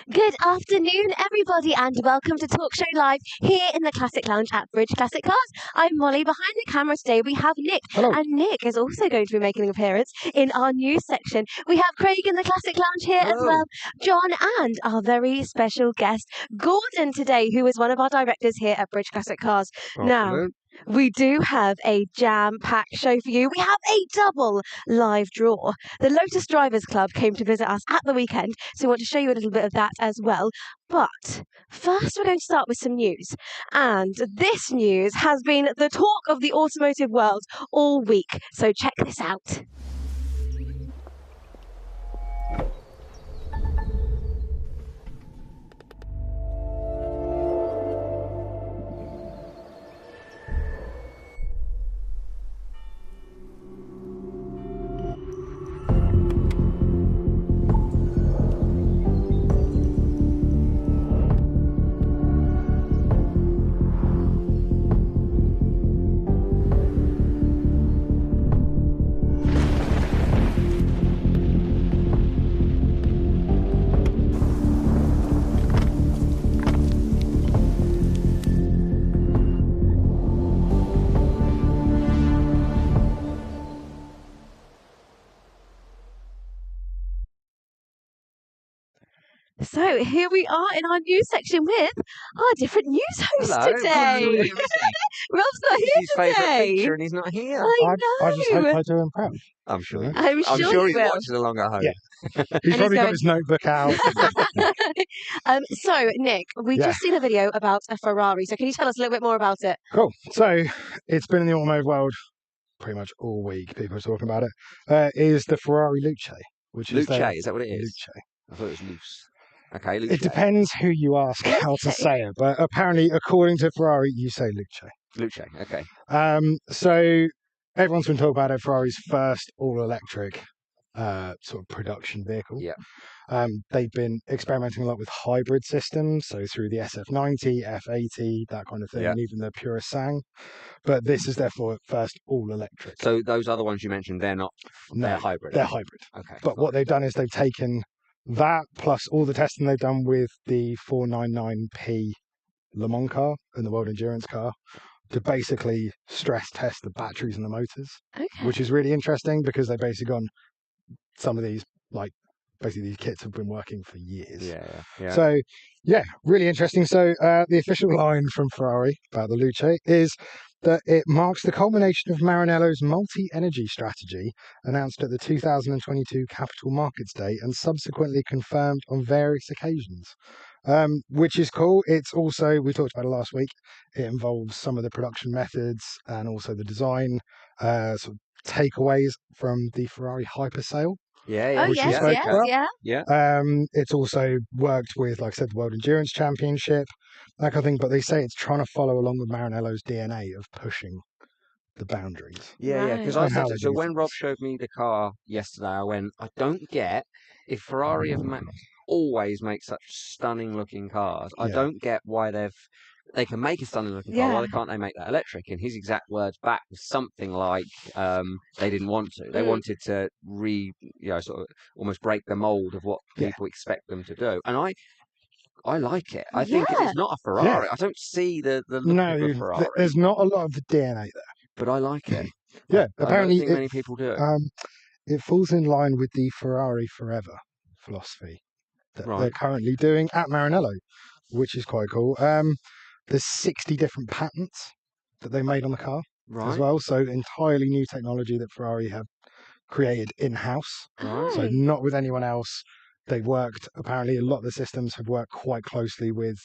Good afternoon, everybody, and welcome to Talk Show Live here in the Classic Lounge at Bridge Classic Cars. I'm Molly. Behind the camera today, we have Nick. Hello. And Nick is also going to be making an appearance in our news section. We have Craig in the Classic Lounge here as well, John, and our very special guest, Gordon, today, who is one of our directors here at Bridge Classic Cars. Now, we do have a jam-packed show for you. We have a double live draw. The Lotus Drivers Club came to visit us at the weekend, so we want to show you a little bit of that as well. But first, we're going to start with some news. And this news has been the talk of the automotive world all week. So check this out. So here we are in our news section with our different news host today. Rob's not here his today. favourite feature, and he's not here. I I just hope I do him proud. I'm sure. I'm sure he's he will. watching along at home. Yeah. He's probably got his notebook out. So, Nick, we just seen a video about a Ferrari. So can you tell us a little bit more about it? Cool. So it's been in the automotive world pretty much all week. People are talking about it. Is the Ferrari Luce, which Luce, is is that what it is? Luce. I thought it was loose. Okay, Luce. It depends who you ask how to say it, but apparently, according to Ferrari, you say Luce. Luce, okay. So everyone's been talking about it. Ferrari's first all-electric sort of production vehicle. Yeah. They've been experimenting a lot with hybrid systems, so through the SF90, F80, that kind of thing, and even the Pura Sang. But this is their first all-electric. So those other ones you mentioned, they're not. They're hybrid. They're hybrid. Okay. But what they've done is they've taken that plus all the testing they've done with the 499P Le Mans car and the World Endurance car to basically stress test the batteries and the motors, which is really interesting because they've basically gone, some of these, like, basically these kits have been working for years. Yeah. So, really interesting. So the official line from Ferrari about the Luce is that it marks the culmination of Maranello's multi-energy strategy announced at the 2022 Capital Markets Day and subsequently confirmed on various occasions, which is cool. It's also, we talked about it last week, it involves some of the production methods and also the design sort of takeaways from the Ferrari Hypersail. Yeah. It's also worked with, like I said, the World Endurance Championship, that kind of thing. But they say it's trying to follow along with Maranello's DNA of pushing the boundaries. Yeah. Because I said, so when Rob showed me the car yesterday, I went, I don't get if Ferrari have always make such stunning looking cars. I don't get why they can make a stunning looking car. Why can't they make that electric? And his exact words back was something like, they didn't want to. They wanted to sort of almost break the mold of what people expect them to do. And I like it. I think it's not a Ferrari. I don't see the look of a Ferrari. There's not a lot of the DNA there. But I like it. Apparently I don't think many people do it. It falls in line with the Ferrari Forever philosophy that they're currently doing at Maranello, which is quite cool. There's 60 different patents that they made on the car as well. So entirely new technology that Ferrari have created in-house. So not with anyone else. They've worked, apparently a lot of the systems have worked quite closely with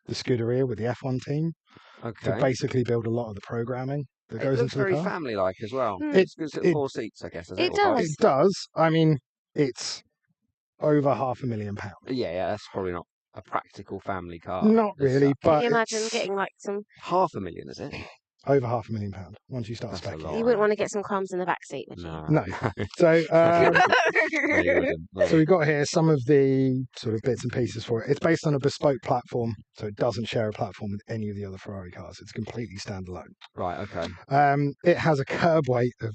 the Scuderia, with the F1 team, to basically build a lot of the programming that goes into the car. It's very family-like as well. It's 4 seats, I guess. It does. It does. I mean, it's over £500,000. Yeah, that's probably not a practical family car. Not really, but can you imagine getting like some £500,000, is it? over £500,000 once you start That's a specking. lot. You wouldn't want to get some crumbs in the back seat, would you? No. So, No, you wouldn't. No. so we've got here some of the sort of bits and pieces for it. It's based on a bespoke platform, so it doesn't share a platform with any of the other Ferrari cars. It's completely standalone. Right, okay. It has a curb weight of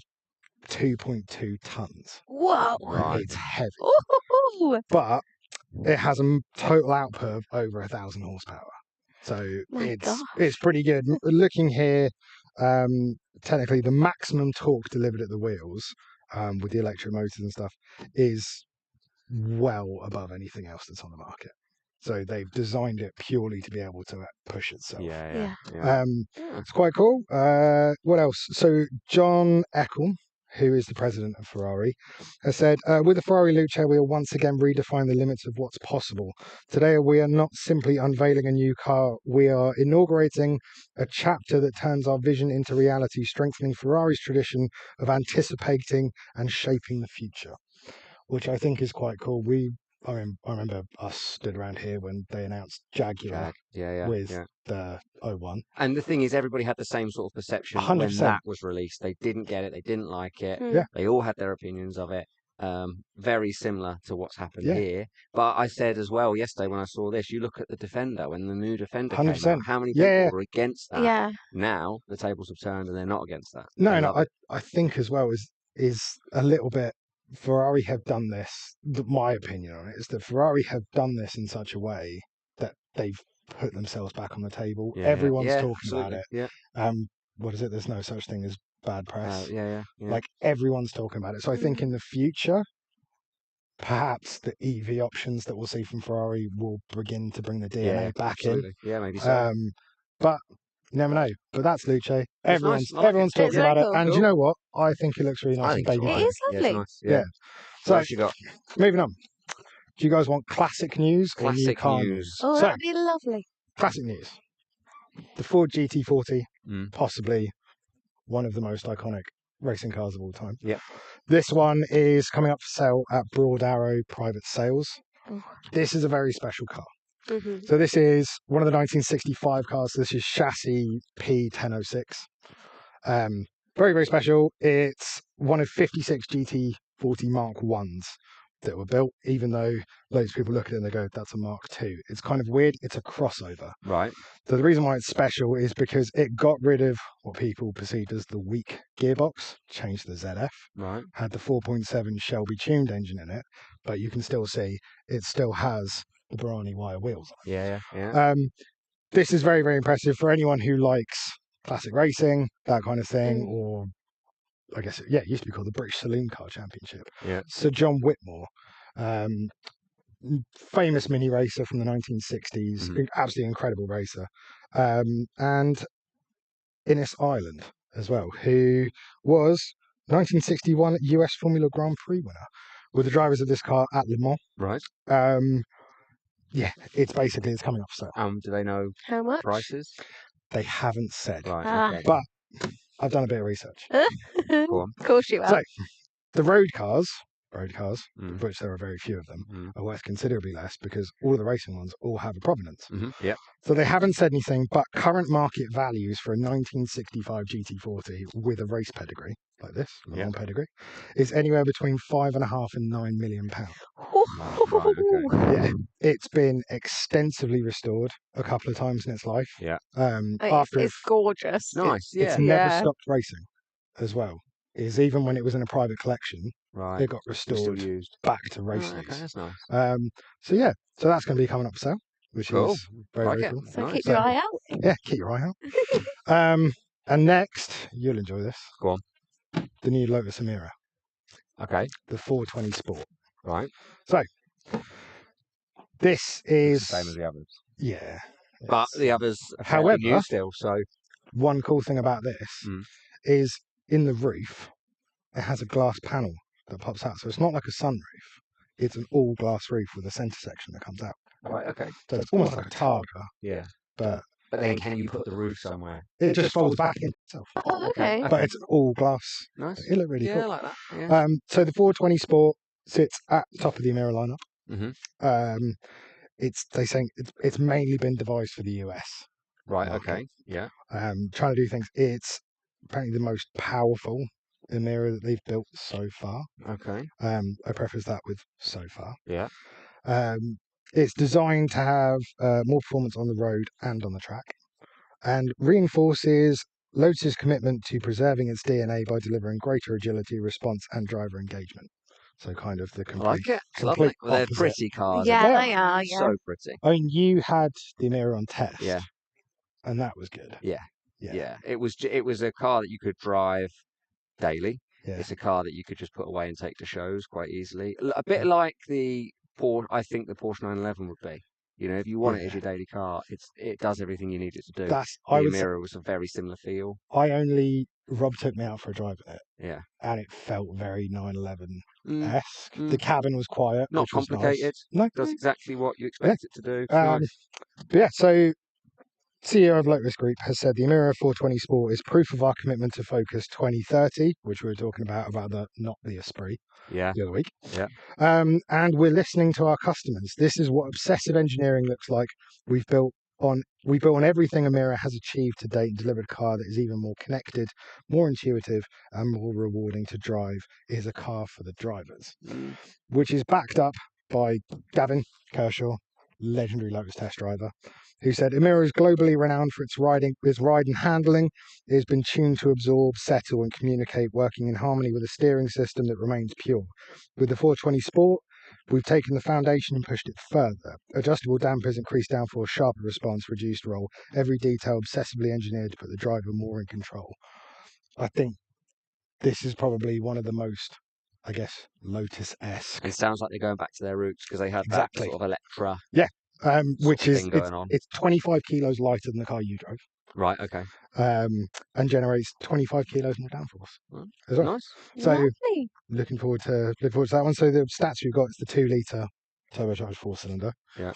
2.2 tons. Whoa! Right. It's heavy, Ooh. but it has a total output of over 1,000 horsepower. So My gosh. it's pretty good. Looking here, technically the maximum torque delivered at the wheels with the electric motors and stuff is well above anything else that's on the market. So they've designed it purely to be able to push itself. Yeah. It's quite cool. What else? So John Eckel, who is the president of Ferrari, has said, with the Ferrari Luce, we are once again redefining the limits of what's possible. Today, we are not simply unveiling a new car, we are inaugurating a chapter that turns our vision into reality, strengthening Ferrari's tradition of anticipating and shaping the future, which I think is quite cool. I remember us stood around here when they announced Jaguar with the 01. And the thing is, everybody had the same sort of perception 100%. when that was released. They didn't get it. They didn't like it. Yeah. They all had their opinions of it. Very similar to what's happened here. But I said as well yesterday when I saw this, you look at the Defender, when the new Defender 100%. came out, how many people were against that? Yeah. Now the tables have turned and they're not against that. No, I think as well is a little bit, Ferrari have done this, my opinion on it is that Ferrari have done this in such a way that they've put themselves back on the table. Everyone's talking about it. Yeah. What is it? There's no such thing as bad press. Yeah. Like everyone's talking about it. So I think in the future, perhaps the EV options that we'll see from Ferrari will begin to bring the DNA back in. Yeah, maybe so. But you never know. But that's Luce. Everyone's It's talking about it. cool. And you know what? I think it looks really nice and baby. It is lovely. Yeah, nice. Yeah. So, what else you got? Moving on. Do you guys want classic news or new Classic car news. Oh, So, that'd be lovely. classic news. The Ford GT40, possibly one of the most iconic racing cars of all time. Yep. This one is coming up for sale at Broad Arrow Private Sales. Oh. This is a very special car. Mm-hmm. So this is one of the 1965 cars. This is chassis P1006. Very, very special. It's one of 56 GT40 Mark 1s that were built, even though loads of people look at it and they go, that's a Mark II. It's kind of weird. It's a crossover. Right. So the reason why it's special is because it got rid of what people perceived as the weak gearbox, changed the ZF, had the 4.7 Shelby tuned engine in it, but you can still see it still has the Barani wire wheels. Yeah. This is very, very impressive for anyone who likes classic racing, that kind of thing, or I guess, it used to be called the British Saloon Car Championship. Yeah. Sir John Whitmore, famous mini racer from the 1960s, absolutely incredible racer, and Innes Ireland as well, who was 1961 US Formula Grand Prix winner with the drivers of this car at Le Mans. Right. It's coming off sale. Do they know how much prices? They haven't said. Right. Okay. But I've done a bit of research. Go on. Of course you have. So, the road cars, of which there are very few of them, are worth considerably less because all of the racing ones all have a provenance. Yeah. So they haven't said anything, but current market values for a 1965 GT40 with a race pedigree, like this, a pedigree, is anywhere between £5.5 and £9 million. Right, okay. Yeah, it's been extensively restored a couple of times in its life. Yeah. It's gorgeous. Nice. Yeah. It's never stopped racing as well. Is even when it was in a private collection, it got restored back to race use. Okay, that's nice. So that's going to be coming up for sale, which is very, very cool. So keep your eye out. Yeah, keep your eye out. And next, you'll enjoy this. Go on. The new Lotus Emira. Okay. The 420 Sport. Right. So, this is... the same as the others. Yeah. But the others are however, new still, so... One cool thing about this is in the roof, it has a glass panel that pops out. So it's not like a sunroof. It's an all-glass roof with a centre section that comes out. Right, okay. So it's almost like a Targa. Yeah. But then can you put the roof somewhere? It just folds back in itself. Oh, okay. But it's all glass. Nice. It looked really cool. Yeah, I like that. Yeah. So the 420 Sport sits at the top of the Emira lineup. They saying it's mainly been devised for the US. Right. market. Okay. Yeah. Trying to do things. It's apparently the most powerful Emira that they've built so far. Okay. I preface that with so far. Yeah. It's designed to have more performance on the road and on the track, and reinforces Lotus's commitment to preserving its DNA by delivering greater agility, response, and driver engagement. So kind of the complete, I like it. complete They're opposite. pretty cars. Yeah, Yeah. they are. Yeah. So pretty. I mean, you had the Emira on test. Yeah. And that was good. Yeah. Yeah. Yeah. It was a car that you could drive daily. Yeah. It's a car that you could just put away and take to shows quite easily. A bit like the Porsche. I think the Porsche 911 would be. You know, if you want it as your daily car, it does everything you need it to do. The Emira was a very similar feel. Rob took me out for a drive in it. Yeah. And it felt very 911-esque. The cabin was quiet. Not which was complicated. Nice. Does exactly what you expect it to do. So CEO of Lotus Group has said the Emira 420 Sport is proof of our commitment to Focus 2030, which we were talking about not the Esprit the other week. Yeah. And we're listening to our customers. This is what obsessive engineering looks like. We built on everything Emira has achieved to date and delivered a car that is even more connected, more intuitive, and more rewarding to drive. It is a car for the drivers, which is backed up by Gavin Kershaw, legendary Lotus test driver, who said Emira is globally renowned for its ride and handling. It has been tuned to absorb, settle, and communicate, working in harmony with a steering system that remains pure. With the 420 Sport, we've taken the foundation and pushed it further. Adjustable dampers, increased downforce, sharper response, reduced roll. Every detail obsessively engineered to put the driver more in control. I think this is probably one of the most, I guess, Lotus-esque. It sounds like they're going back to their roots because they had that sort of Electra. Yeah. Which is going on. It's 25 kilos lighter than the car you drove. Right. Okay. And generates 25 kilos more downforce as well. Nice. So Lovely. looking forward to that one. So the stats we've got is the 2-litre turbocharged 4-cylinder. Yeah.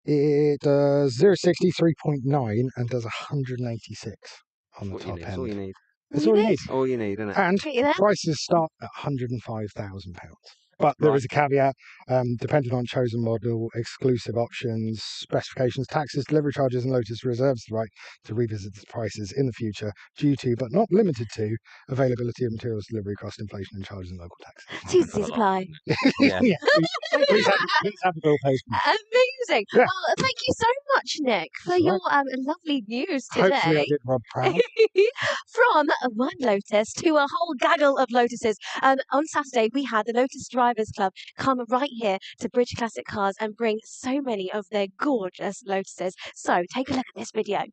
It does 0-60 3.9 and does 186 on the top end. That's all you need. That's all you need. All you need, isn't it? And prices start at £105,000. But there is a caveat, depending on chosen model, exclusive options, specifications, taxes, delivery charges, and Lotus reserves the right to revisit the prices in the future due to, but not limited to, availability of materials, delivery cost, inflation, and charges and local taxes. T&C supply. Yeah. Please have the bill paid. Amazing. Yeah. Well, thank you so much, Nick, for your lovely news today. Hopefully I did Rob proud. From one Lotus to a whole gaggle of Lotuses. On Saturday, we had the Lotus Drivers Club come right here to Bridge Classic Cars and bring so many of their gorgeous Lotuses. So take a look at this video.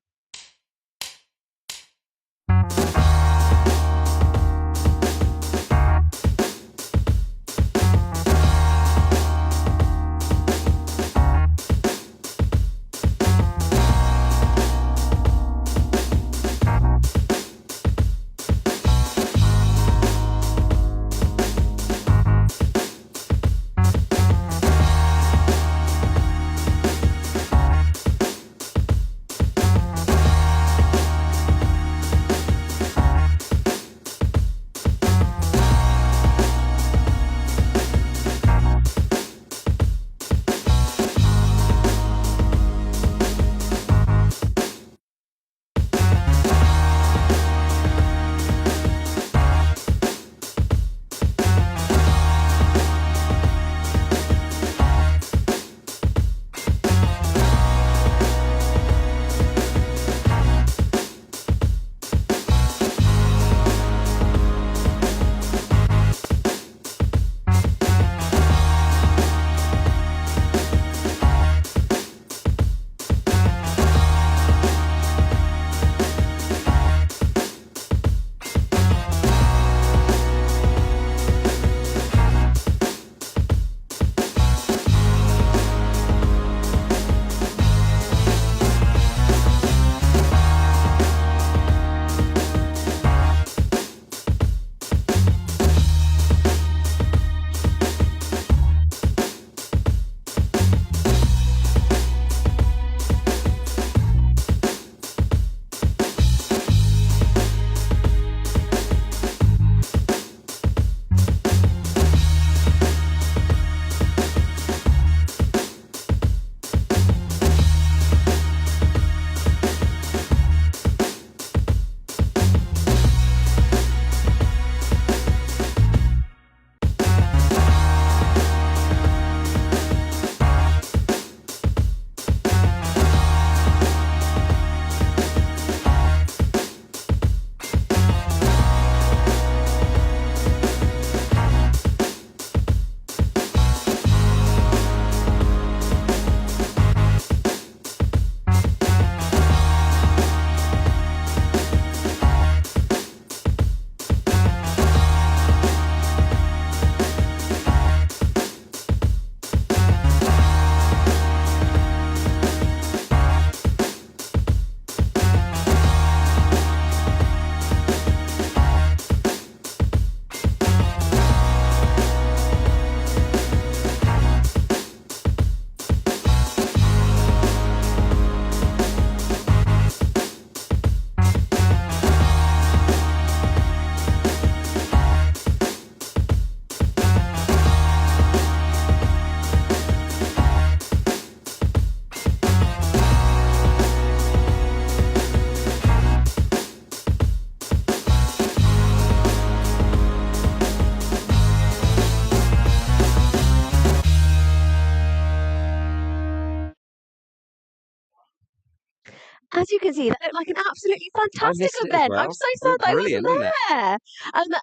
As you can see, that looked like an absolutely fantastic event. I'm so sad that I wasn't there.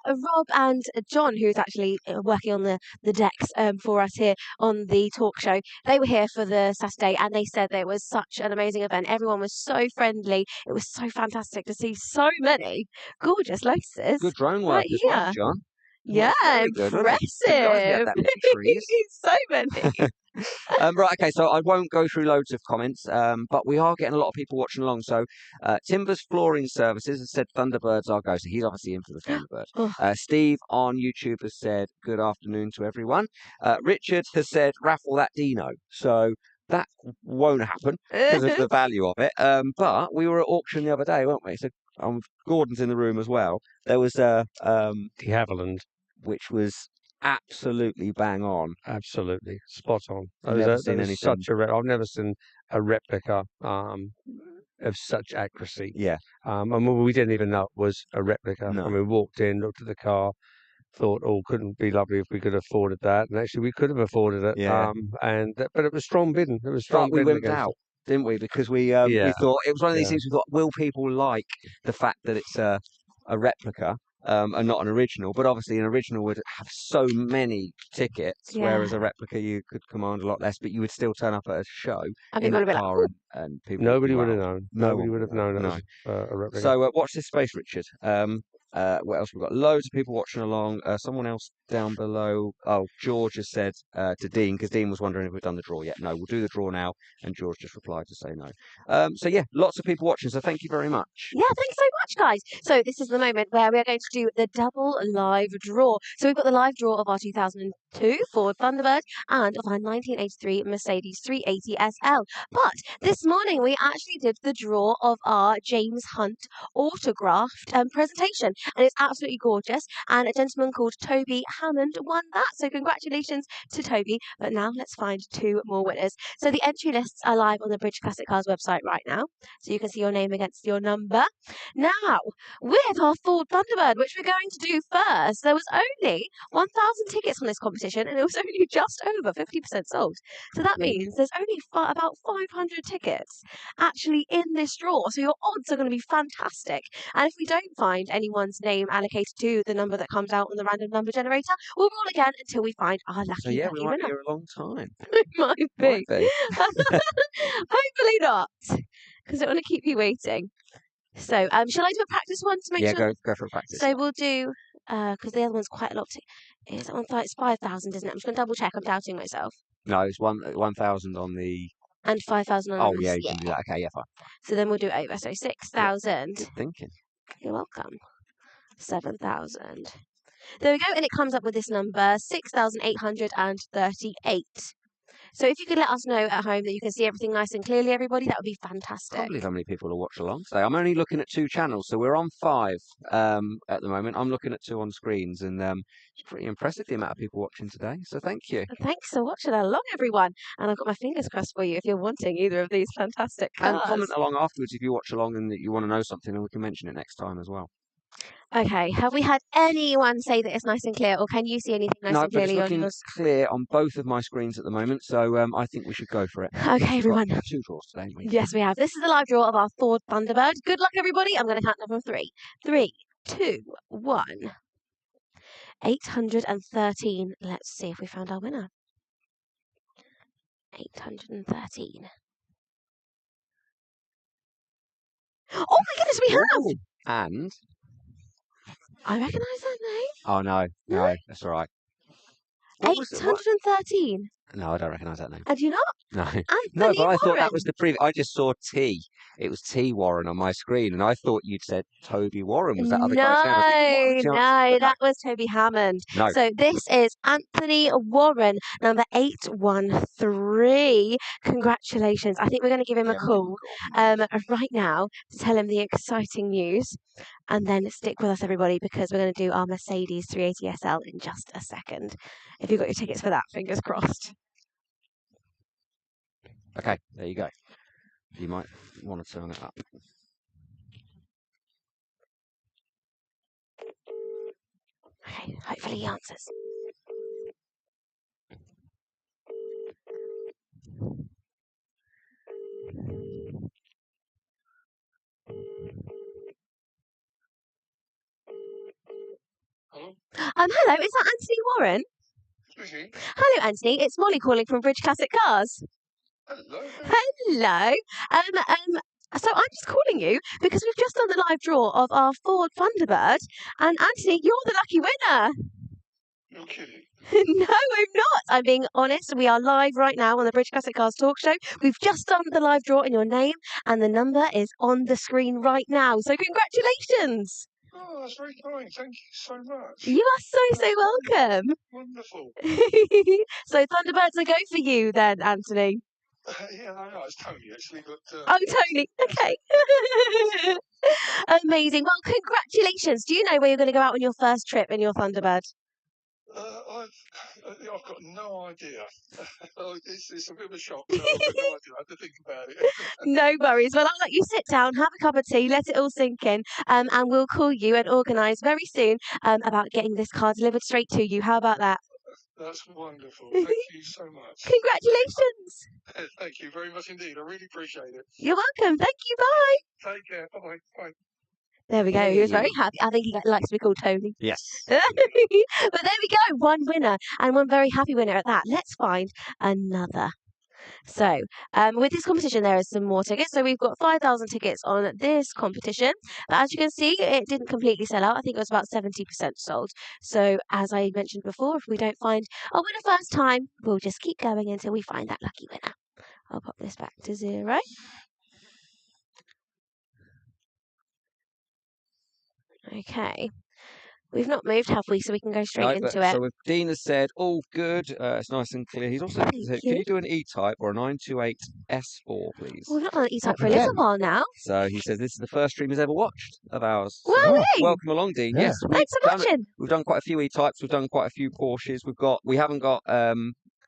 Rob and John, who's actually working on the decks for us here on the talk show, they were here for the Saturday, and they said that it was such an amazing event. Everyone was so friendly. It was so fantastic to see so many gorgeous lotuses. Good drone work as well, John. Yeah, impressive. So many. Right, okay, so I won't go through loads of comments, but we are getting a lot of people watching along. So Timbers Flooring Services has said Thunderbirds are go, so he's obviously in for the Thunderbird. Steve on YouTube has said good afternoon to everyone. Richard has said raffle that Dino, so that won't happen because of the value of it. But we were at auction the other day, weren't we? So Gordon's in the room as well. There was the Havilland, which was absolutely bang on. Absolutely spot on. I've never seen anything. I've never seen a replica of such accuracy. Yeah. And we didn't even know it was a replica. No. And we walked in, looked at the car, thought, oh, couldn't it be lovely if we could have afforded that? And actually, we could have afforded it. Yeah. But it was strong bidding. It was strong bidding. We wimped out, didn't we? Because we thought it was one of these things. We thought, will people like the fact that it's a replica? And not an original, but obviously an original would have so many tickets, whereas a replica you could command a lot less, but you would still turn up at a show in that car, and people. Nobody would have known. Nobody would have known it was a replica. So watch this space, Richard. What else we've got? Loads of people watching along. Someone else down below. Oh, George has said to Dean, because Dean was wondering if we've done the draw yet. No, we'll do the draw now, and George just replied to say no. So yeah, lots of people watching. So thank you very much. Yeah, thanks so much, guys. So this is the moment where we are going to do the double live draw. So we've got the live draw of our 2002 Ford Thunderbird and of our 1983 Mercedes 380 SL. But this morning we actually did the draw of our James Hunt autographed presentation, and it's absolutely gorgeous. And a gentleman called Toby Hammond won that. So congratulations to Toby. But now let's find two more winners. So the entry lists are live on the British Classic Cars website right now, so you can see your name against your number. Now, with our Ford Thunderbird, which we're going to do first, there was only 1,000 tickets on this competition, and it was only just over 50% sold. So that means there's only about 500 tickets actually in this draw. So your odds are going to be fantastic. And if we don't find anyone's name allocated to the number that comes out on the random number generator, we'll roll again until we find our lucky we might winner. be here a long time. It might be. Hopefully not, because I don't want to keep you waiting. So, shall I do a practice one to make sure? Yeah, go for a practice. So we'll do, because the other one's quite a lot. Is that one? It's 5,000, isn't it? I'm just going to double check. I'm doubting myself. No, it's 1,000 on the. And 5,000 on. Oh yeah, you can do that. Okay, yeah, fine. So then we'll do over. So 6,000. Good thinking. You're welcome. 7,000. There we go, and it comes up with this number, 6,838. So if you could let us know at home that you can see everything nice and clearly, everybody, that would be fantastic. I can't believe how many people will watch along today. I'm only looking at 2 channels, so we're on 5 at the moment. I'm looking at 2 on screens, and it's pretty impressive the amount of people watching today. So thank you. Thanks for watching along, everyone. And I've got my fingers crossed for you if you're wanting either of these fantastic cars. And comment along afterwards if you watch along and that you want to know something, and we can mention it next time as well. Okay, have we had anyone say that it's nice and clear, or can you see anything nice and clearly on yours? No, it's looking clear on both of my screens at the moment, so I think we should go for it. Okay, everyone. 2 draws today, haven't we? Yes, we have. This is the live draw of our Ford Thunderbird. Good luck, everybody. I'm going to count them from 3. 3, 2, 1. 813. Let's see if we found our winner. 813. Oh my goodness, we have! And I recognise that name. Oh no, that's all right. 813. No, I don't recognise that name. Do you not? No. Anthony No, but I thought Warren. that was the previous. I just saw T. It was T Warren on my screen, and I thought you'd said Toby Warren. Was that other guy's name? No, that was Toby Hammond. No. So this is Anthony Warren, number 813. Congratulations. I think we're going to give him a call right now to tell him the exciting news. And then stick with us, everybody, because we're going to do our Mercedes 380 SL in just a second. If you've got your tickets for that, fingers crossed. Okay, there you go. You might want to turn it up. Okay, hopefully he answers. Hello, is that Anthony Warren? Speaking. Hello, Anthony. It's Molly calling from Bridge Classic Cars. Hello. Hello. So I'm just calling you because we've just done the live draw of our Ford Thunderbird, and Anthony, you're the lucky winner. You're kidding. No, I'm not. I'm being honest. We are live right now on the Bridge Classic Cars talk show. We've just done the live draw in your name, and the number is on the screen right now. So congratulations. Oh, that's very kind. Thank you so much. You are so welcome. Wonderful. So Thunderbirds are go for you then, Anthony. Yeah, I know. It's Tony, actually. But, Oh, Tony. Okay. Amazing. Well, congratulations. Do you know where you're going to go out on your first trip in your Thunderbird? I've got no idea. It's a bit of a shock, so I've got no idea. I have to think about it. No worries. Well, I'll let you sit down, have a cup of tea, let it all sink in, and we'll call you and organise very soon about getting this car delivered straight to you. How about that? That's wonderful. Thank you so much. Congratulations. Thank you very much indeed. I really appreciate it. You're welcome. Thank you. Bye. Take care. Bye-bye. Bye. There we go. He was very Hey. happy. I think he likes to be called Tony. Yes. But there we go. One winner and one very happy winner at that. Let's find another. So, with this competition, there is some more tickets. So we've got 5,000 tickets on this competition. But as you can see, it didn't completely sell out. I think it was about 70% sold. So, as I mentioned before, if we don't find a winner first time, we'll just keep going until we find that lucky winner. I'll pop this back to 0. Okay. We've not moved, have we? So we can go straight into it. So if Dean has said, all good, it's nice and clear. He's also said, can you do an E-Type or a 928 S4, please? Well, we've not done an E-Type for a little while now. So he says, this is the first stream he's ever watched of ours. Well, So welcome along, Dean. Yeah. Yes, thanks for watching. We've done quite a few E-Types. We've done quite a few Porsches. We haven't got a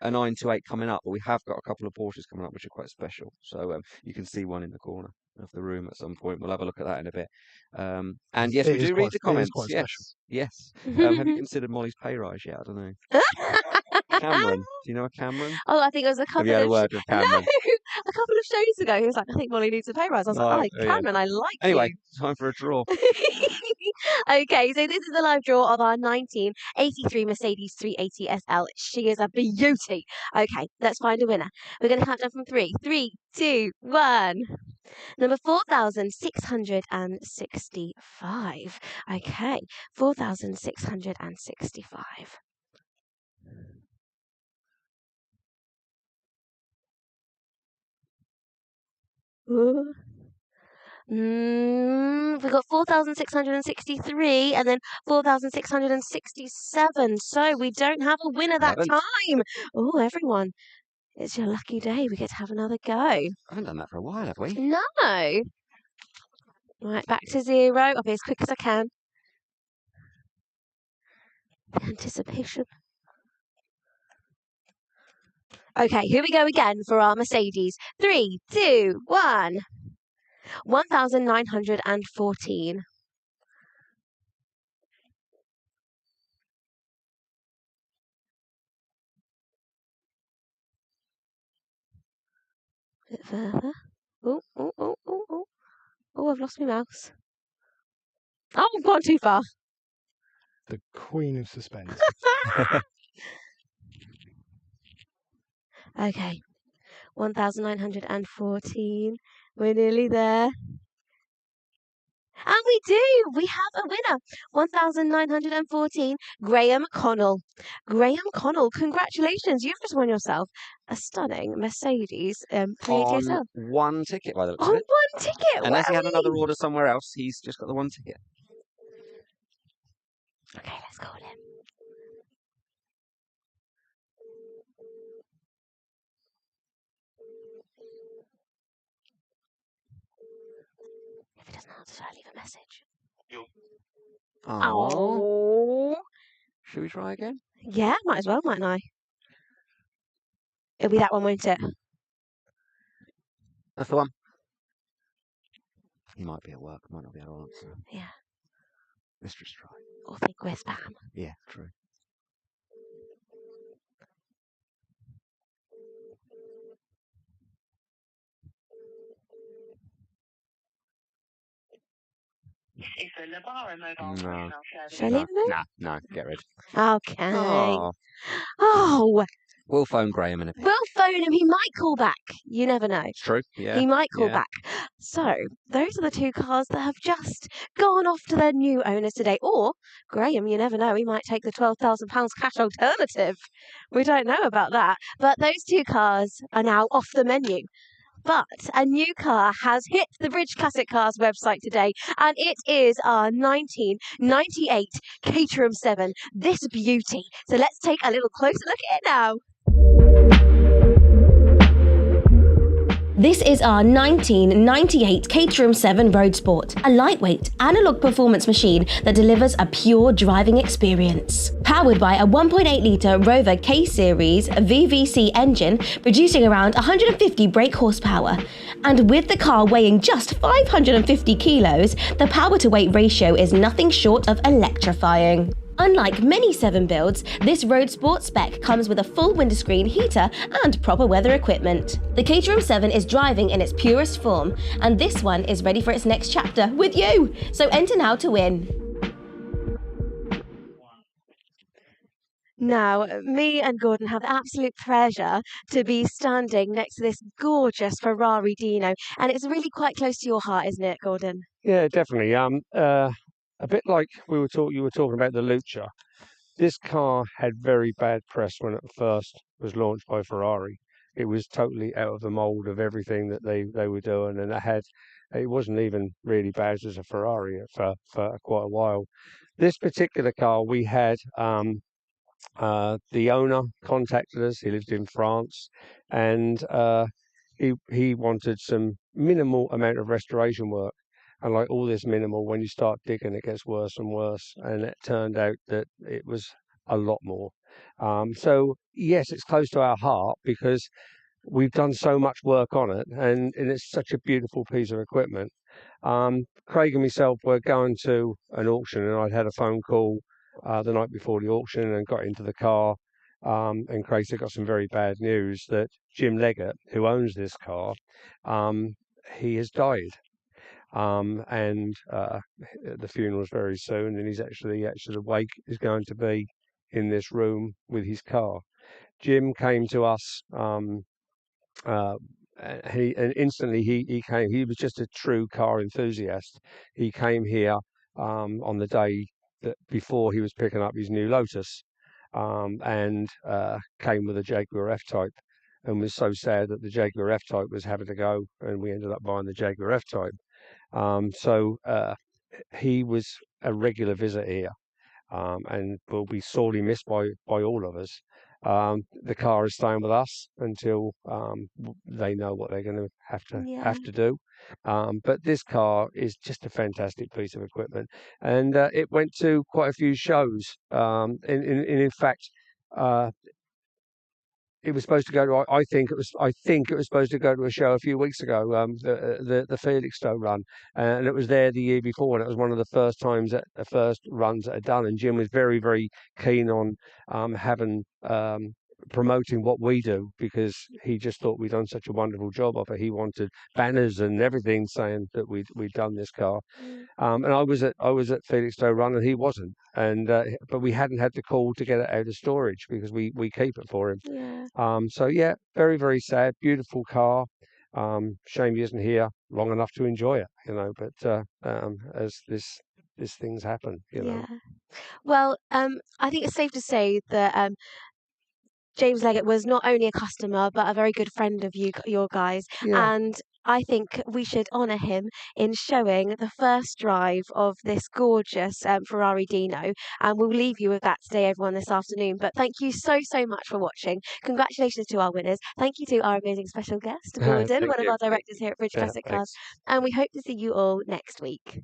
928 coming up, but we have got a couple of Porsches coming up, which are quite special. So you can see one in the corner of the room at some point. We'll have a look at that in a bit. And yes, we do read the comments. Yes. Have you considered Molly's pay rise yet? I don't know. Cameron. Do you know a Cameron? Oh, I think it was a couple Have you had a word with Cameron? No, a couple of shows ago. He was like, I think Molly needs a pay rise. I was like, oh, Cameron, I like Anyway, you. time for a draw. Okay, so this is the live draw of our 1983 Mercedes 380 SL. She is a beauty. Okay, let's find a winner. We're going to count down from 3. 3, 2, 1. Number 4,665. Okay, 4,665. Ooh. We've got 4,663 and then 4,667. So we don't have a winner that time. Oh, everyone, it's your lucky day. We get to have another go. I haven't done that for a while, have we? No. Right, back to 0. I'll be as quick as I can. The anticipation. Okay, here we go again for our Mercedes. 3, 2, 1. 1,914. A bit further. Oh, I've lost my mouse. Oh, I've gone too far. The queen of suspense. Okay. 1,914. We're nearly there. And we do! We have a winner. 1,914. Graham Connell. Graham Connell, congratulations. You've just won yourself a stunning Mercedes 380 SL. On one ticket, by the looks On of it. one ticket! Unless he had another order somewhere else, he's just got the one ticket. Okay, let's call him. If he doesn't answer, I'll leave a message. Oh. Should we try again? Yeah, might as well, mightn't I? It'll be that one, won't it? That's the one. He might be at work, might not be able to answer. Yeah. Let's just try. Or think we're spam. Yeah, true. is the Lebara mobile voicemail service. Should I leave him in? No, get rid. Okay. Oh. Oh. We'll phone Graham in a bit. We'll phone him. He might call back. You never know. It's true. Yeah. He might call back. So, those are the two cars that have just gone off to their new owners today. Or, Graham, you never know, he might take the £12,000 cash alternative. We don't know about that. But those two cars are now off the menu. But a new car has hit the British Classic Cars website today, and it is our 1998 Caterham 7, this beauty. So let's take a little closer look at it now. This is our 1998 Caterham 7 Road Sport, a lightweight, analog performance machine that delivers a pure driving experience. Powered by a 1.8-litre Rover K-Series VVC engine, producing around 150 brake horsepower. And with the car weighing just 550 kilos, the power-to-weight ratio is nothing short of electrifying. Unlike many 7 builds, this Road Sport spec comes with a full windscreen heater and proper weather equipment. The Caterham 7 is driving in its purest form, and this one is ready for its next chapter with you! So enter now to win. Now, me and Gordon have the absolute pleasure to be standing next to this gorgeous Ferrari Dino, and it's really quite close to your heart, isn't it, Gordon? Yeah, definitely. A bit like you were talking about the Lucha. This car had very bad press when it first was launched by Ferrari. It was totally out of the mold of everything that they were doing, and it wasn't even really bad as a Ferrari for quite a while. This particular car, we had the owner contacted us. He lived in France, and he wanted some minimal amount of restoration work. And like all this minimal, when you start digging, it gets worse and worse. And it turned out that it was a lot more. So, yes, it's close to our heart because we've done so much work on it. And it's such a beautiful piece of equipment. Craig and myself were going to an auction, and I'd had a phone call the night before the auction and got into the car. And Craig said got some very bad news that Jim Leggett, who owns this car, he has died. And the funeral is very soon, and he's actually the wake is going to be in this room with his car. Jim came to us, and instantly he came. He was just a true car enthusiast. He came here on the day that before he was picking up his new Lotus, and came with a Jaguar F-Type. And was so sad that the Jaguar F-Type was having to go, and we ended up buying the Jaguar F-Type. So he was a regular visit here, and will be sorely missed by all of us. The car is staying with us until they know what they're going to have to do. But this car is just a fantastic piece of equipment, and it went to quite a few shows. In fact, it was supposed to go to. I think it was supposed to go to a show a few weeks ago. The Felixstowe run, and it was there the year before, and it was one of the first runs that had done. And Jim was very, very keen on promoting what we do, because he just thought we'd done such a wonderful job of it. He wanted banners and everything saying that we'd done this car. And I was at Felixstowe Run, and he wasn't. And but we hadn't had the call to get it out of storage because we keep it for him. So yeah, very, very sad. Beautiful car. Shame he isn't here long enough to enjoy it, But as these things happen, know. Well, I think it's safe to say that James Leggett was not only a customer, but a very good friend of your guys. Yeah. And I think we should honour him in showing the first drive of this gorgeous Ferrari Dino. And we'll leave you with that today, everyone, this afternoon. But thank you so, so much for watching. Congratulations to our winners. Thank you to our amazing special guest, Gordon, one of our directors here at British Classic Cars. And we hope to see you all next week.